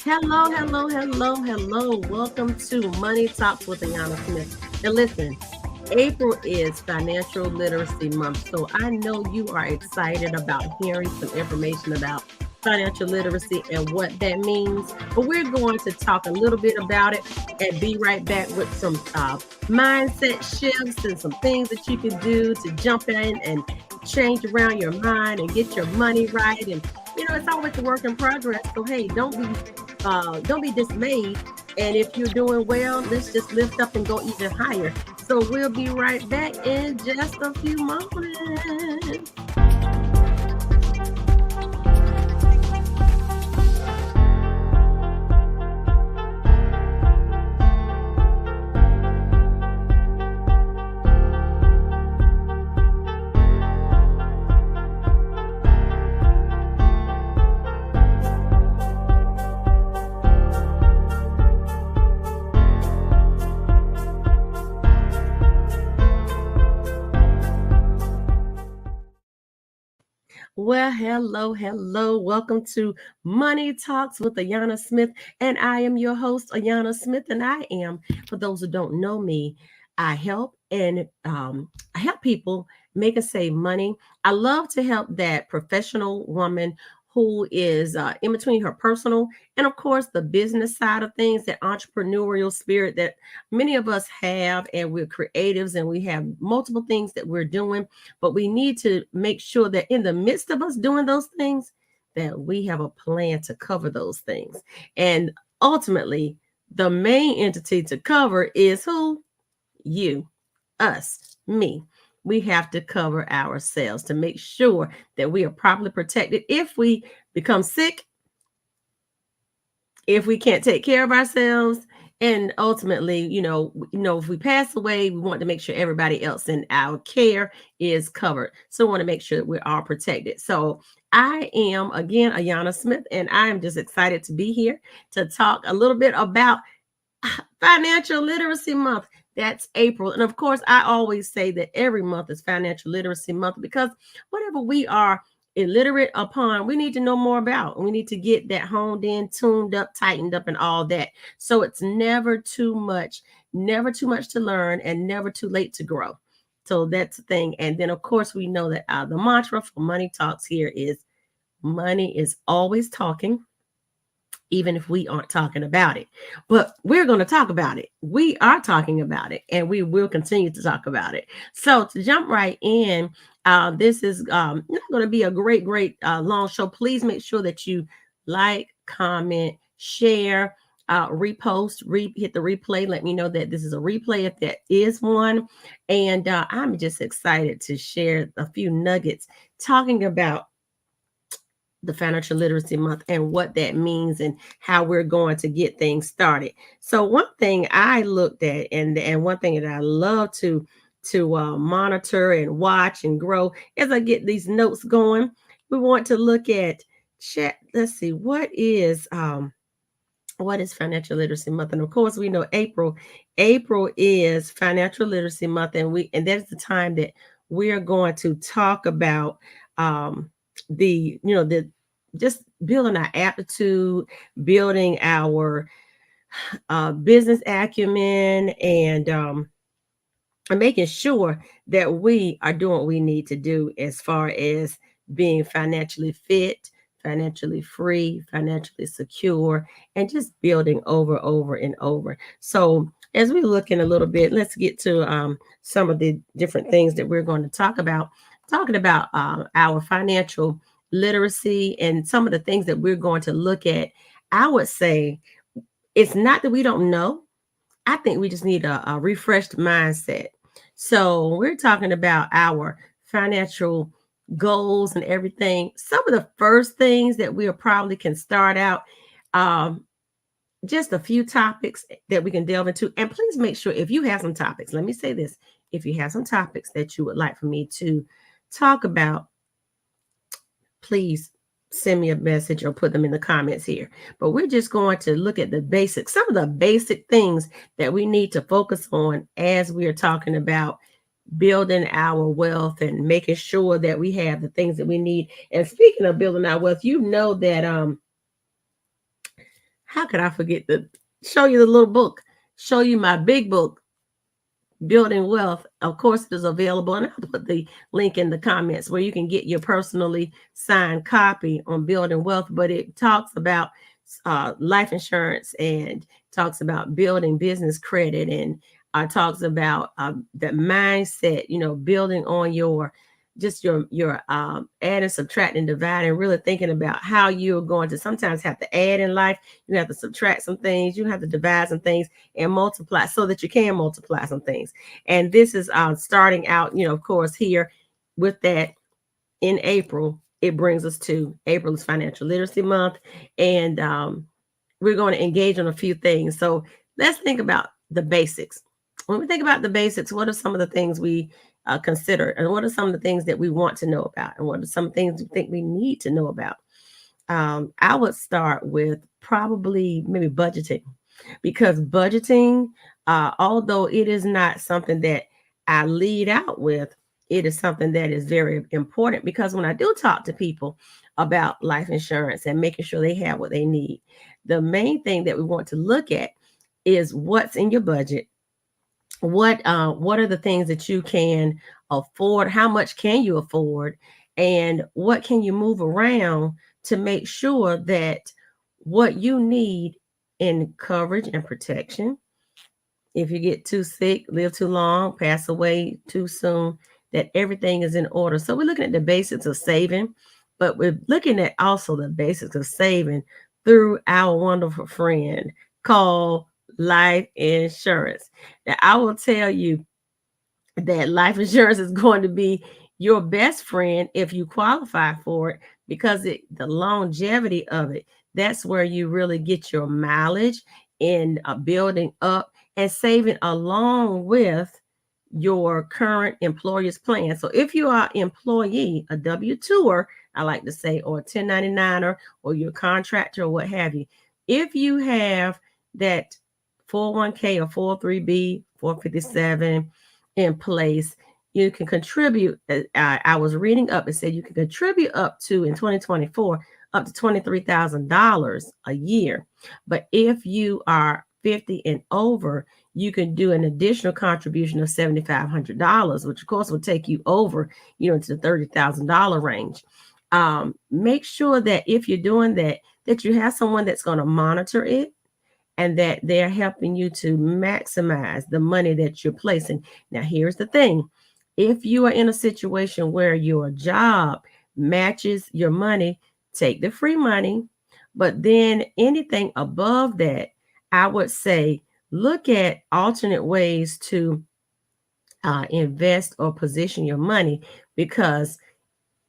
Hello, hello, hello, hello. Welcome to Money Talks with Ayanna Smith. And listen, April is Financial Literacy Month, so I know you are excited about hearing some information about financial literacy and what that means. But we're going to talk a little bit about it and be right back with some mindset shifts and some things that you can do to jump in and change around your mind and get your money right. And it's always a work in progress. So hey, don't be dismayed. And if you're doing well, let's just lift up and go even higher. So we'll be right back in just a few moments. Well, hello, hello. Welcome to Money Talks with Ayanna Smith. And I am your host, Ayanna Smith. And for those who don't know me, I help people make and save money. I love to help that professional woman who is in between her personal and, of course, the business side of things, that entrepreneurial spirit that many of us have. And we're creatives and we have multiple things that we're doing, but we need to make sure that in the midst of us doing those things, that we have a plan to cover those things. And ultimately, the main entity to cover is who? You, us, me. We have to cover ourselves to make sure that we are properly protected if we become sick, if we can't take care of ourselves, and ultimately, if we pass away, we want to make sure everybody else in our care is covered. So we want to make sure that we're all protected. So I am again Ayanna Smith, and I am just excited to be here to talk a little bit about Financial Literacy Month. That's April. And of course, I always say that every month is Financial Literacy Month because whatever we are illiterate upon, we need to know more about. We need to get that honed in, tuned up, tightened up, and all that. So it's never too much to learn, and never too late to grow. So that's the thing. And then, of course, we know that the mantra for Money Talks here is money is always talking, even if we aren't talking about it. But we're going to talk about it. We are talking about it, and we will continue to talk about it. So to jump right in, this is not going to be a great, long show. Please make sure that you like, comment, share, repost, hit the replay. Let me know that this is a replay if that is one. And I'm just excited to share a few nuggets talking about the Financial Literacy Month and what that means and how we're going to get things started. So one thing I looked at, and one thing that I love to monitor and watch and grow as I get these notes going, we want to look at chat. Let's see, what is Financial Literacy Month? And of course, we know April is Financial Literacy Month, and that's the time that we are going to talk about the just building our aptitude, building our business acumen, and making sure that we are doing what we need to do as far as being financially fit, financially free, financially secure, and just building over and over. So as we look in a little bit, let's get to some of the different things that we're going to talk about. Talking about our financial literacy and some of the things that we're going to look at. I would say it's not that we don't know. I think we just need a refreshed mindset. So we're talking about our financial goals and everything. Some of the first things that we probably can start out, just a few topics that we can delve into. And please make sure if you have some topics, let me say this, if you have some topics that you would like for me to talk about, please send me a message or put them in the comments here. But we're just going to look at the basics, some of the basic things that we need to focus on as we are talking about building our wealth and making sure that we have the things that we need. And speaking of building our wealth, you know that how could I forget to show you the little book, show you my big book, Building Wealth. Of course, it is available, and I'll put the link in the comments where you can get your personally signed copy on Building Wealth. But it talks about life insurance and talks about building business credit and talks about the mindset, building on your just your add and subtract and divide, and really thinking about how you're going to sometimes have to add in life. You have to subtract some things, you have to divide some things, and multiply so that you can multiply some things. And this is starting out, of course, here with that in April. It brings us to April is Financial Literacy Month, and we're going to engage on a few things. So let's think about the basics. When we think about the basics, what are some of the things we consider, and what are some of the things that we want to know about, and what are some things we think we need to know about? I would start with probably maybe budgeting, because budgeting, although it is not something that I lead out with, it is something that is very important, because when I do talk to people about life insurance and making sure they have what they need, the main thing that we want to look at is what's in your budget. What are the things that you can afford? How much can you afford? And what can you move around to make sure that what you need in coverage and protection, if you get too sick, live too long, pass away too soon, that everything is in order. So we're looking at the basics of saving, but we're looking at also the basics of saving through our wonderful friend called life insurance. Now, I will tell you that life insurance is going to be your best friend if you qualify for it, because the longevity of it, that's where you really get your mileage in building up and saving along with your current employer's plan. So if you are employee, a W-2er, I like to say, or a 1099er, or your contractor or what have you, if you have that 401k or 403b, 457 in place, you can contribute. I was reading up, it said you can contribute up to, in 2024, up to $23,000 a year. But if you are 50 and over, you can do an additional contribution of $7,500, which of course will take you over, into the $30,000 range. Make sure that if you're doing that, that you have someone that's going to monitor it, and that they're helping you to maximize the money that you're placing. Now, here's the thing. If you are in a situation where your job matches your money, take the free money. But then anything above that, I would say, look at alternate ways to invest or position your money, because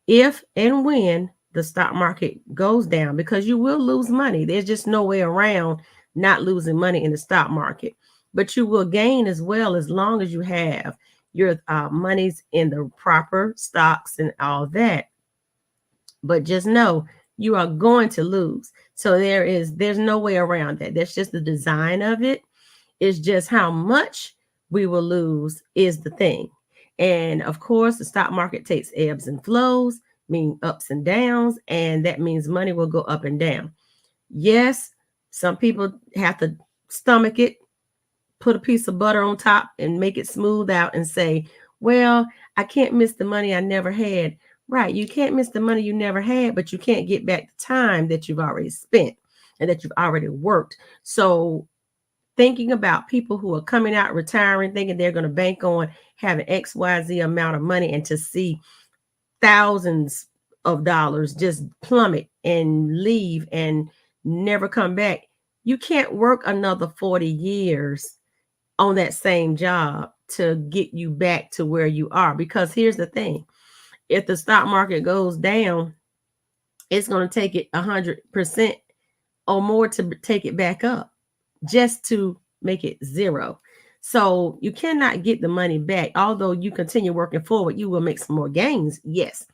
if and when the stock market goes down, because you will lose money, there's just no way around not losing money in the stock market, but you will gain as well, as long as you have your monies in the proper stocks and all that. But just know you are going to lose. So there's no way around that. That's just the design of it. It's just how much we will lose is the thing. And of course, the stock market takes ebbs and flows, mean ups and downs, and that means money will go up and down. Yes, some people have to stomach it, put a piece of butter on top and make it smooth out and say, well, I can't miss the money I never had. Right, you can't miss the money you never had, but you can't get back the time that you've already spent and that you've already worked. So thinking about people who are coming out retiring, thinking they're going to bank on having XYZ amount of money, and to see thousands of dollars just plummet and leave and never come back. You can't work another 40 years on that same job to get you back to where you are. Because here's the thing. If the stock market goes down, it's going to take it 100% or more to take it back up, just to make it zero. So you cannot get the money back. Although you continue working forward, you will make some more gains, yes.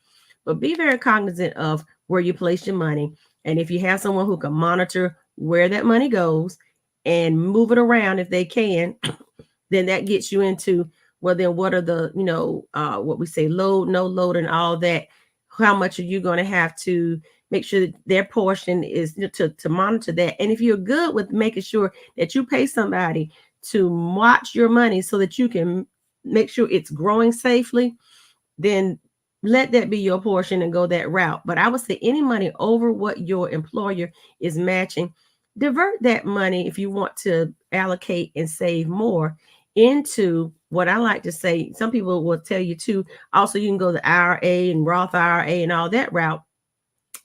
But be very cognizant of where you place your money. And if you have someone who can monitor where that money goes and move it around if they can, then that gets you into, well, then what are the, what we say, load, no load, and all that. How much are you going to have to make sure that their portion is, to monitor that. And if you're good with making sure that you pay somebody to watch your money so that you can make sure it's growing safely, then let that be your portion and go that route. But I would say any money over what your employer is matching, divert that money if you want to allocate and save more into what I like to say. Some people will tell you too. Also, you can go the IRA and Roth IRA and all that route.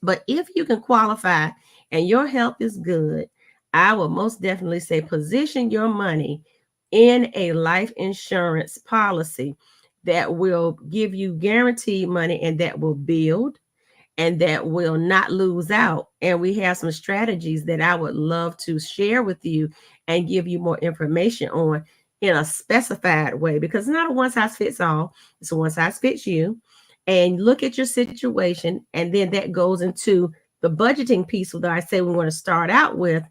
But if you can qualify and your health is good, I will most definitely say position your money in a life insurance policy that will give you guaranteed money and that will build and that will not lose out. And we have some strategies that I would love to share with you and give you more information on in a specified way, because it's not a one size fits all, it's a one size fits you. And look at your situation, and then that goes into the budgeting piece that I say we want to start out with,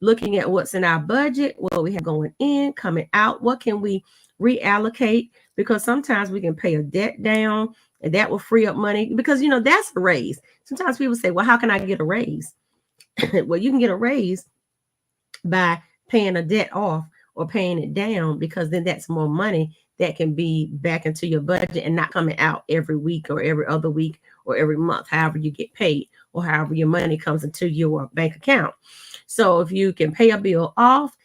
looking at what's in our budget, what we have going in, coming out, what can we reallocate, because sometimes we can pay a debt down and that will free up money, because that's a raise. Sometimes people say, well, how can I get a raise? Well, you can get a raise by paying a debt off or paying it down, because then that's more money that can be back into your budget and not coming out every week or every other week or every month, however you get paid or however your money comes into your bank account. So if you can pay a bill off,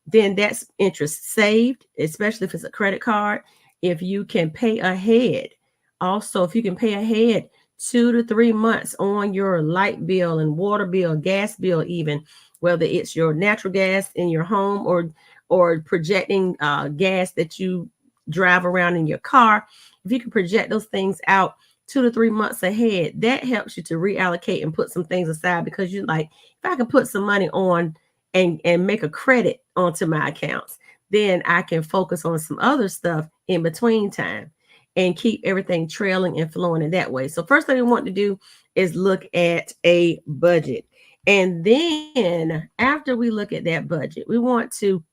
then that's interest saved, especially if it's a credit card. If you can pay ahead, also, if you can pay ahead 2 to 3 months on your light bill and water bill, gas bill, even whether it's your natural gas in your home or projecting gas that you drive around in your car, if you can project those things out 2 to 3 months ahead, that helps you to reallocate and put some things aside, because you're like, if I can put some money on and make a credit onto my accounts, then I can focus on some other stuff in between time and keep everything trailing and flowing in that way. So first thing we want to do is look at a budget. And then after we look at that budget, we want to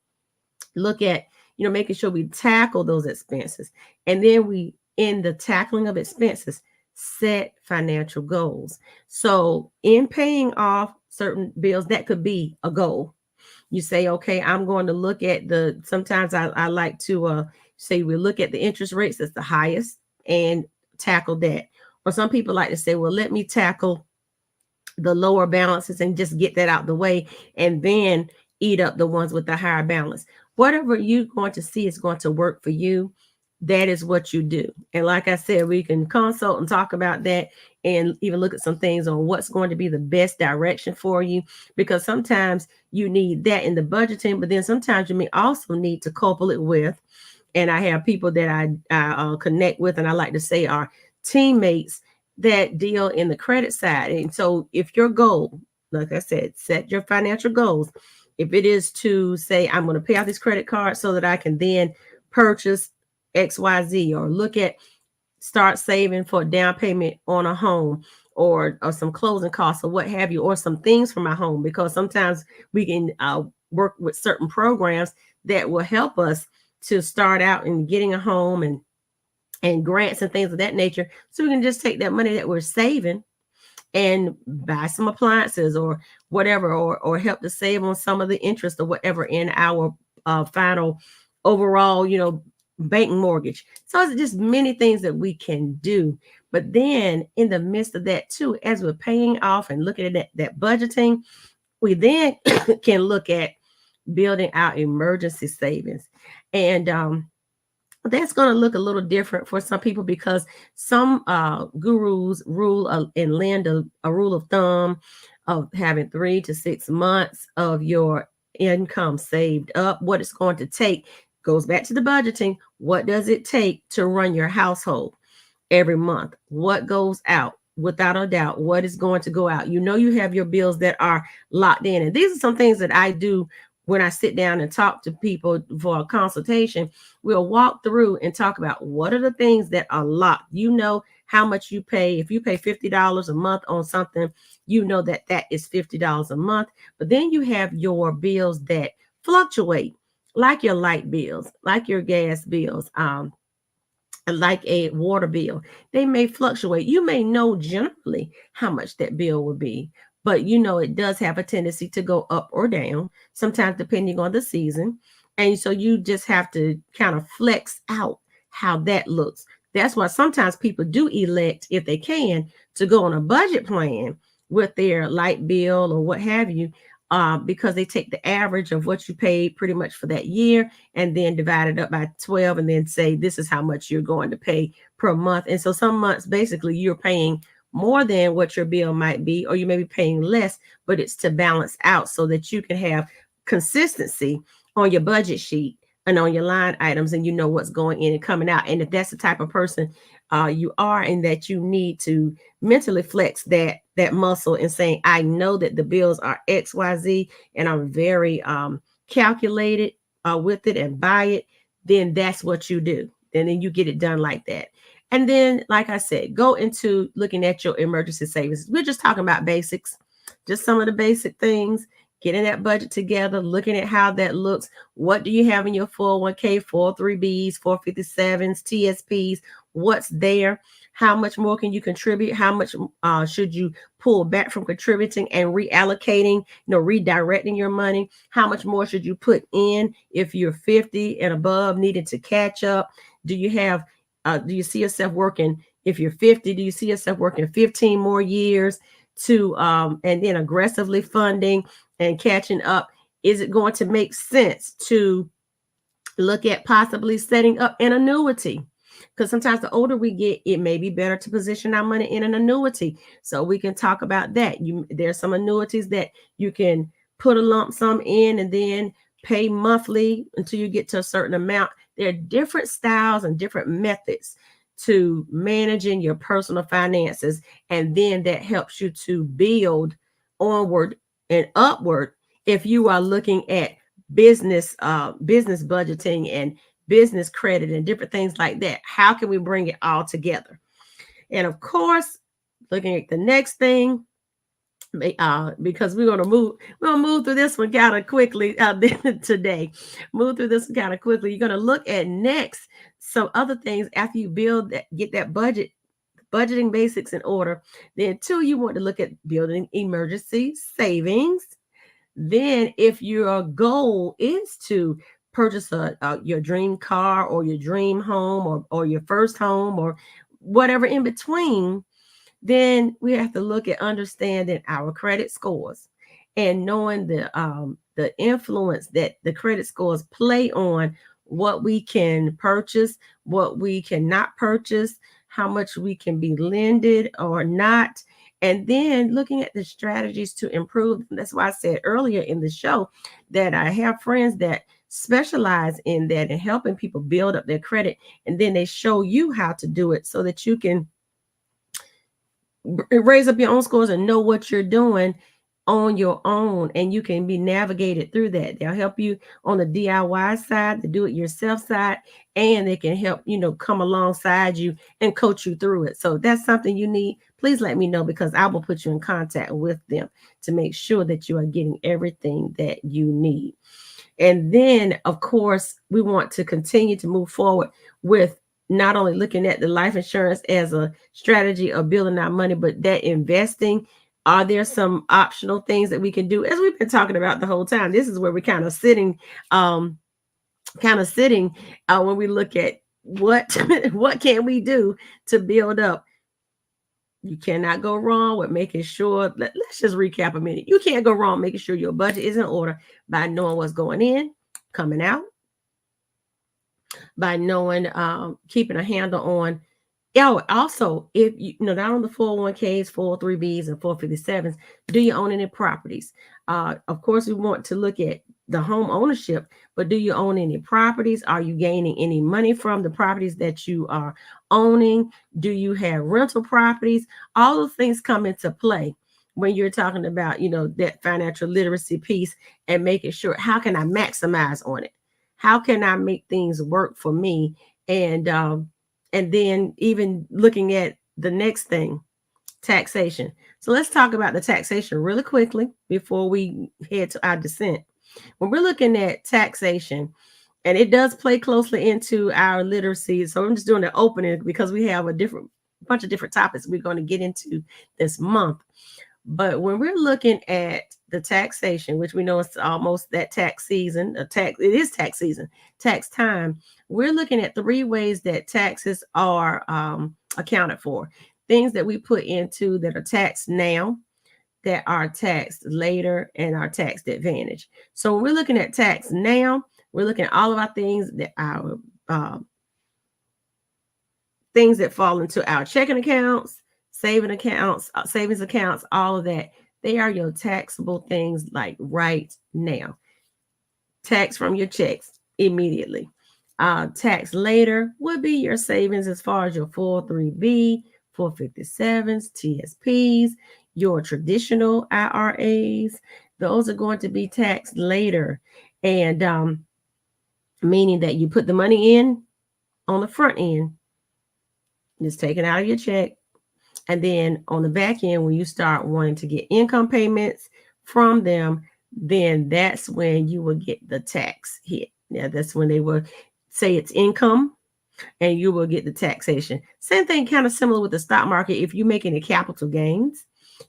look at, making sure we tackle those expenses. And then we, in the tackling of expenses, set financial goals. So in paying off certain bills, that could be a goal. You say, okay, I'm going to look at sometimes I like to say we look at the interest rates that's the highest and tackle that. Or some people like to say, well, let me tackle the lower balances and just get that out the way and then eat up the ones with the higher balance. Whatever you're going to see is going to work for you. That is what you do. And like I said, we can consult and talk about that and even look at some things on what's going to be the best direction for you, because sometimes you need that in the budgeting, but then sometimes you may also need to couple it with, and I have people that I connect with, and I like to say are teammates that deal in the credit side. And so if your goal, like I said, set your financial goals. If it is to say, I'm going to pay off this credit card so that I can then purchase XYZ, or start saving for a down payment on a home, or some closing costs or what have you, or some things for my home, because sometimes we can work with certain programs that will help us to start out in getting a home and grants and things of that nature. So we can just take that money that we're saving and buy some appliances or whatever, or help to save on some of the interest or whatever in our final overall, bank mortgage. So it's just many things that we can do. But then in the midst of that too, as we're paying off and looking at that budgeting, we then can look at building our emergency savings. And that's going to look a little different for some people, because some gurus rule and lend a rule of thumb of having 3 to 6 months of your income saved up. What it's going to take goes back to the budgeting. What does it take to run your household every month? What goes out? Without a doubt, what is going to go out? You have your bills that are locked in. And these are some things that I do when I sit down and talk to people for a consultation. We'll walk through and talk about what are the things that are locked. How much you pay. If you pay $50 a month on something, that is $50 a month. But then you have your bills that fluctuate, like your light bills, like your gas bills. like a water bill. They may fluctuate. You may know generally how much that bill will be, but you know it does have a tendency to go up or down, sometimes depending on the season. And so you just have to kind of flex out how that looks. That's why sometimes people do elect, if they can, to go on a budget plan with their light bill or what have you, because they take the average of what you paid pretty much for that year and then divide it up by 12 and then say this is how much you're going to pay per month. And so some months basically you're paying more than what your bill might be, or you may be paying less, but it's to balance out so that you can have consistency on your budget sheet and on your line items, and you know what's going in and coming out. And if that's the type of person you are, and that you need to mentally flex that muscle and saying, I know that the bills are XYZ and I'm very calculated with it and buy it, then that's what you do. And then you get it done like that. And then, like I said, go into looking at your emergency savings. We're just talking about basics, just some of the basic things, getting that budget together, looking at how that looks. What do you have in your 401k, 403bs, 457s, TSPs? What's there? How much more can you contribute? How much should you pull back from contributing and reallocating, redirecting your money? How much more should you put in if you're 50 and above, needing to catch up? Do you see yourself working, if you're 50, do you see yourself working 15 more years to, and then aggressively funding and catching up? Is it going to make sense to look at possibly setting up an annuity? Because sometimes the older we get, it may be better to position our money in an annuity. So we can talk about that. There's some annuities that you can put a lump sum in and then pay monthly until you get to a certain amount. There are different styles and different methods to managing your personal finances, and then that helps you to build onward and upward if you are looking at business budgeting and business credit and different things like that. How can we bring it all together? And of course, looking at the next thing, because we're gonna move through this one kind of quickly today. Move through this kind of quickly. You're gonna look at next some other things after you build that, get that budgeting basics in order. Then two, you want to look at building emergency savings. Then if your goal is to purchase your dream car or your dream home or your first home or whatever in between, then we have to look at understanding our credit scores and knowing the influence that the credit scores play on what we can purchase, what we cannot purchase, how much we can be lended or not. And then looking at the strategies to improve. That's why I said earlier in the show that I have friends that specialize in that and helping people build up their credit. And then they show you how to do it so that you can raise up your own scores and know what you're doing on your own, and you can be navigated through that. They'll help you on the DIY side, the do it yourself side, and they can help, come alongside you and coach you through it. So that's something you need. Please let me know, because I will put you in contact with them to make sure that you are getting everything that you need. And then, of course, we want to continue to move forward with not only looking at the life insurance as a strategy of building our money, but that investing. Are there some optional things that we can do? As we've been talking about the whole time, this is where we're kind of sitting when we look at what what can we do to build up. You cannot go wrong with making sure, let's just recap a minute. You can't go wrong making sure your budget is in order by knowing what's going in, coming out, by knowing, keeping a handle on. Also, if not on the 401ks, 403bs, and 457s, do you own any properties? Of course, we want to look at the home ownership, but do you own any properties? Are you gaining any money from the properties that you are owning? Do you have rental properties? All those things come into play when you're talking about, that financial literacy piece and making sure, how can I maximize on it? How can I make things work for me? And then even looking at the next thing, taxation. So let's talk about the taxation really quickly before we head to our descent. When we're looking at taxation, And it does play closely into our literacy. So I'm just doing the opening because we have a different bunch of different topics we're going to get into this month. But when we're looking at the taxation, which we know it's almost that tax season, it is tax season, tax time. We're looking at three ways that taxes are accounted for. Things that we put into that are taxed now, that are taxed later, and are taxed advantage. So when we're looking at tax now, we're looking at all of our things that our things that fall into our checking accounts, savings accounts, all of that. They are your taxable things like right now. Tax from your checks immediately. Tax later would be your savings as far as your 403B, 457s, TSPs, your traditional IRAs. Those are going to be taxed later. And meaning that you put the money in on the front end, just taken out of your check. And then on the back end, when you start wanting to get income payments from them, then that's when you will get the tax hit. Yeah, that's when they will say it's income and you will get the taxation. Same thing, kind of similar with the stock market. If you make any capital gains,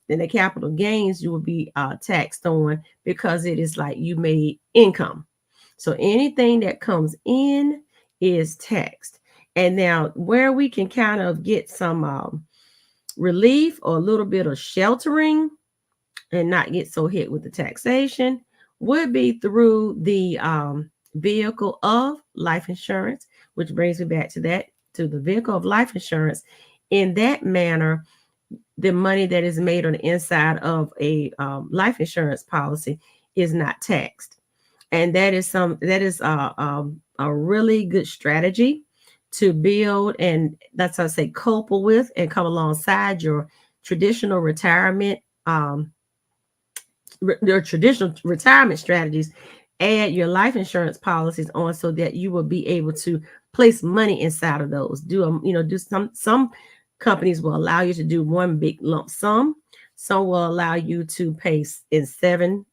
then the capital gains you will be taxed on because it is like you made income. So anything that comes in is taxed. And now where we can kind of get some relief or a little bit of sheltering and not get so hit with the taxation would be through the vehicle of life insurance, which brings me back to that, to the vehicle of life insurance. In that manner, the money that is made on the inside of a life insurance policy is not taxed. And that is a really good strategy to build, and that's how I say couple with and come alongside your traditional retirement your traditional retirement strategies. Add your life insurance policies on so that you will be able to place money inside of those. Do some companies will allow you to do one big lump sum. Some will allow you to pay in seven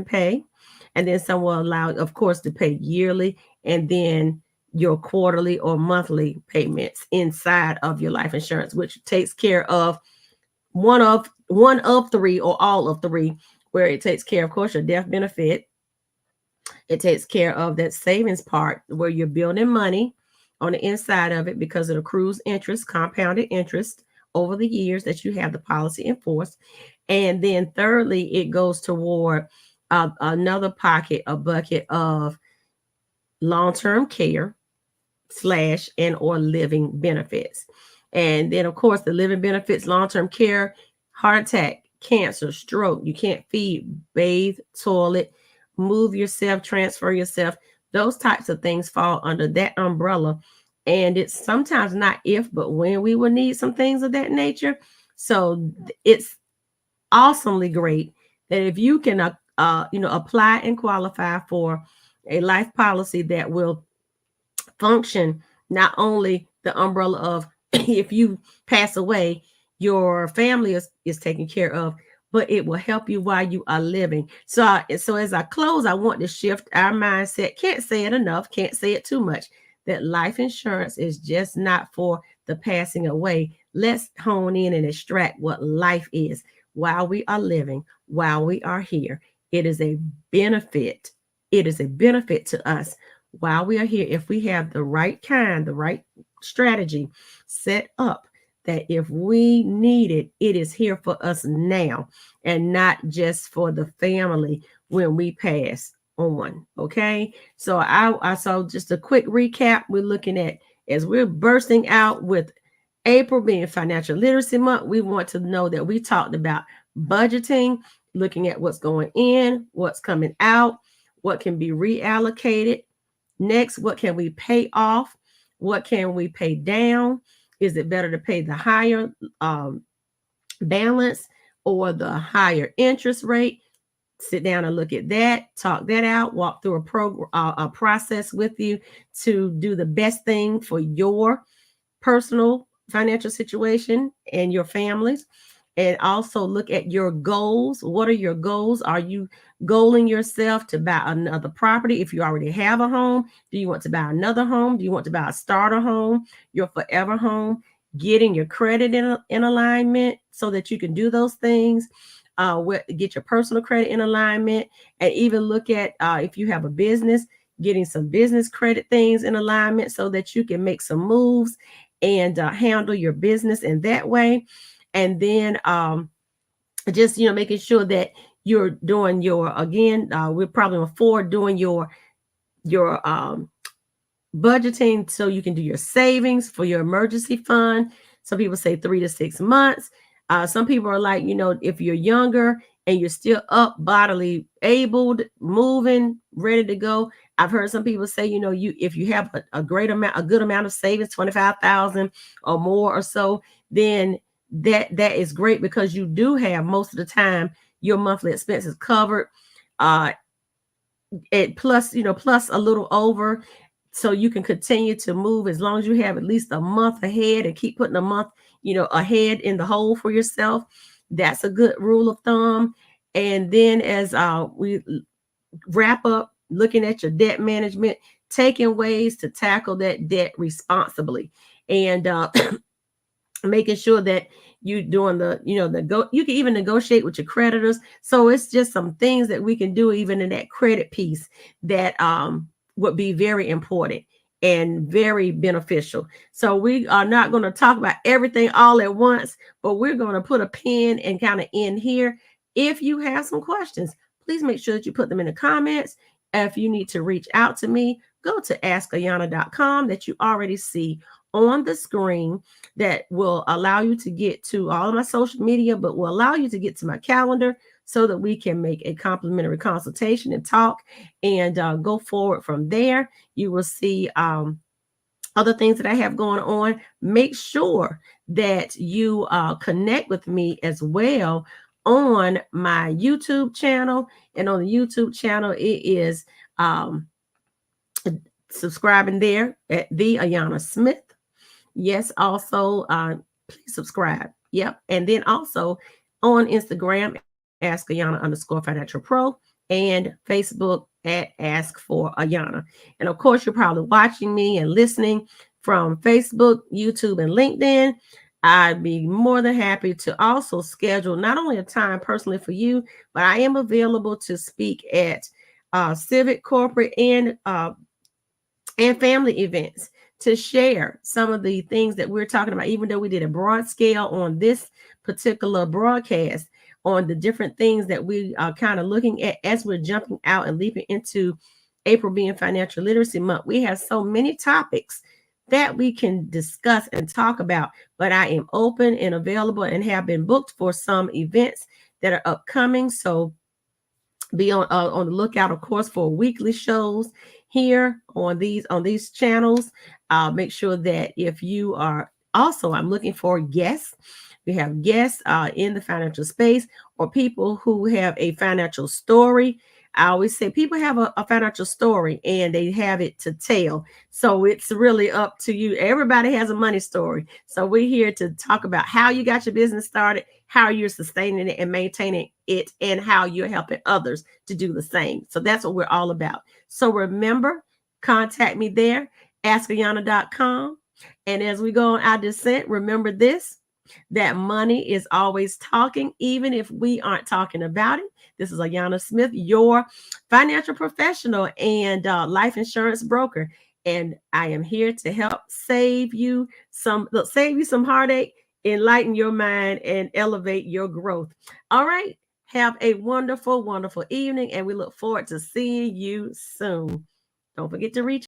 pay, and then some will allow, of course, to pay yearly, and then your quarterly or monthly payments inside of your life insurance, which takes care of one of three or all of three, where it takes care, of course, your death benefit. It takes care of that savings part where you're building money on the inside of it because it accrues interest, compounded interest over the years that you have the policy in force. And then thirdly, it goes toward another a bucket of long-term care slash and or living benefits. And then, of course, the living benefits, long-term care, heart attack, cancer, stroke. You can't feed, bathe, toilet, move yourself, transfer yourself. Those types of things fall under that umbrella. And it's sometimes not if, but when we will need some things of that nature. So it's awesomely great that if you can, apply and qualify for a life policy that will function not only the umbrella of if you pass away, your family is taken care of, but it will help you while you are living. So as I close, I want to shift our mindset. Can't say it enough, can't say it too much, that life insurance is just not for the passing away. Let's hone in and extract what life is while we are living, while we are here. It is a benefit. It is a benefit to us while we are here if we have the right strategy set up, that if we need it, it is here for us now and not just for the family when we pass on. Okay. So I saw just a quick recap. We're looking at, as we're bursting out with April being financial literacy month, we want to know that we talked about budgeting, looking at what's going in, what's coming out, what can be reallocated. Next, what can we pay off? What can we pay down? Is it better to pay the higher balance or the higher interest rate? Sit down and look at that, talk that out, walk through a process with you to do the best thing for your personal financial situation and your families. And also look at your goals. What are your goals? Are you goaling yourself to buy another property? If you already have a home, do you want to buy another home? Do you want to buy a starter home, your forever home? Getting your credit in alignment so that you can do those things. Get your personal credit in alignment, and even look at if you have a business, getting some business credit things in alignment so that you can make some moves and handle your business in that way. And then just making sure that you're doing your, again, we're probably on 4, doing your budgeting so you can do your savings for your emergency fund. Some people say 3 to 6 months. Some people are like, if you're younger and you're still up, bodily able, moving, ready to go. I've heard some people say, if you have a good amount of savings, 25,000 or more or so, then that is great, because you do have, most of the time, your monthly expenses covered. Plus a little over, so you can continue to move as long as you have at least a month ahead, and keep putting a month ahead in the hole for yourself. That's a good rule of thumb. And then as we wrap up, looking at your debt management, taking ways to tackle that debt responsibly, and making sure that you doing you can even negotiate with your creditors. So it's just some things that we can do even in that credit piece that would be very important and very beneficial. So we are not going to talk about everything all at once, but we're going to put a pin and kind of end here. If you have some questions, please make sure that you put them in the comments. If you need to reach out to me, go to askayanna.com that you already see on the screen, that will allow you to get to all of my social media, but will allow you to get to my calendar so that we can make a complimentary consultation and talk, and go forward from there. You will see other things that I have going on. Make sure that you connect with me as well on my YouTube channel. And on the YouTube channel, it is subscribing there at the Ayanna Smith. Yes, also please subscribe. Yep. And then also on Instagram, Ask Ayanna _Financial Pro, and Facebook at Ask for Ayanna. And of course, you're probably watching me and listening from Facebook, YouTube, and LinkedIn. I'd be more than happy to also schedule not only a time personally for you, but I am available to speak at civic, corporate, and family events, to share some of the things that we're talking about, even though we did a broad scale on this particular broadcast, on the different things that we are kind of looking at as we're jumping out and leaping into April being Financial Literacy Month. We have so many topics that we can discuss and talk about, but I am open and available and have been booked for some events that are upcoming. So be on the lookout, of course, for weekly shows here on these channels. Make sure that if you are also, I'm looking for guests. We have guests in the financial space, or people who have a financial story. I always say people have a financial story and they have it to tell. So it's really up to you. Everybody has a money story. So we're here to talk about how you got your business started, how you're sustaining it and maintaining it, and how you're helping others to do the same. So that's what we're all about. So remember, contact me there, askayanna.com. And as we go on our descent, remember this, that money is always talking, even if we aren't talking about it. This is Ayanna Smith, your financial professional and life insurance broker. And I am here to help save you some heartache, enlighten your mind, and elevate your growth. All right. Have a wonderful, wonderful evening, and we look forward to seeing you soon. Don't forget to reach